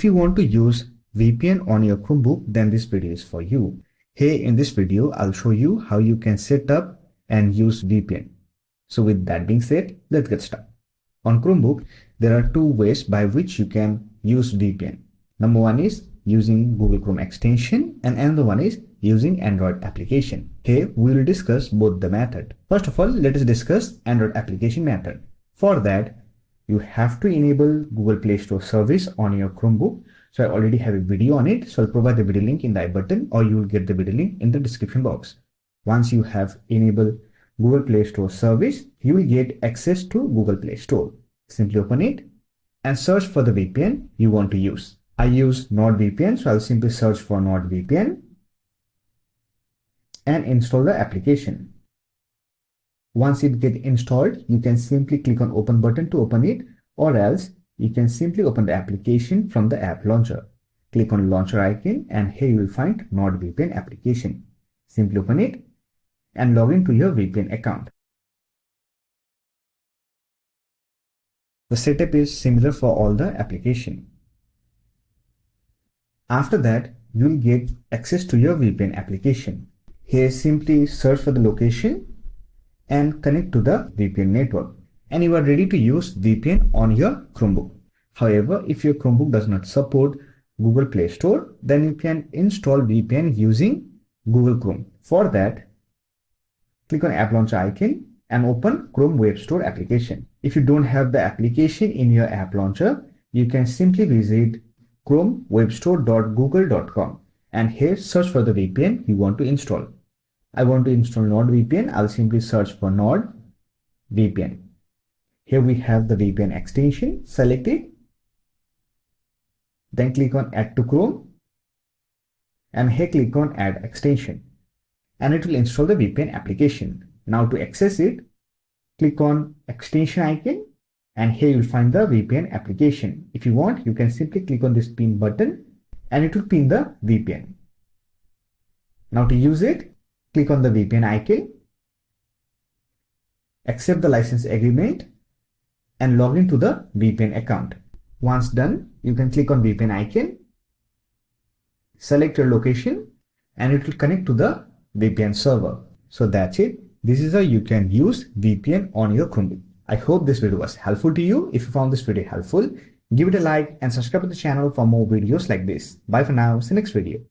If you want to use VPN on your Chromebook, then this video is for you. Hey, in this video, I'll show you how you can set up and use VPN. So with that being said, let's get started. On Chromebook, there are two ways by which you can use VPN. Number one is using Google Chrome extension and another one is using Android application. Here, we will discuss both the method. First of all, let us discuss Android application method. For that, you have to enable Google Play Store service on your Chromebook. So I already have a video on it. So I'll provide the video link in the I button or you will get the video link in the description box. Once you have enabled Google Play Store service, you will get access to Google Play Store. Simply open it and search for the VPN you want to use. I use NordVPN, so I'll simply search for NordVPN and install the application. Once it gets installed, you can simply click on open button to open it, or else you can simply open the application from the app launcher. Click on launcher icon and here you will find NordVPN application. Simply open it and log into your VPN account. The setup is similar for all the application. After that, you will get access to your VPN application. Here simply search for the location and connect to the VPN network, and you are ready to use VPN on your Chromebook. However, if your Chromebook does not support Google Play Store, then you can install VPN using Google Chrome. For that, click on app launcher icon and open Chrome Web Store application. If you don't have the application in your app launcher, you can simply visit chromewebstore.google.com and here search for the VPN you want to install. I want to install NordVPN. I'll simply search for NordVPN. Here we have the VPN extension. Select it. Then click on Add to Chrome. And here click on Add Extension. And it will install the VPN application. Now to access it, click on Extension icon. And here you'll find the VPN application. If you want, you can simply click on this pin button and it will pin the VPN. Now to use it, click on the VPN icon, accept the license agreement and log into the VPN account. Once done, you can click on VPN icon, select your location and it will connect to the VPN server. So that's it. This is how you can use VPN on your Chromebook. I hope this video was helpful to you. If you found this video helpful, give it a like and subscribe to the channel for more videos like this. Bye for now. See you next video.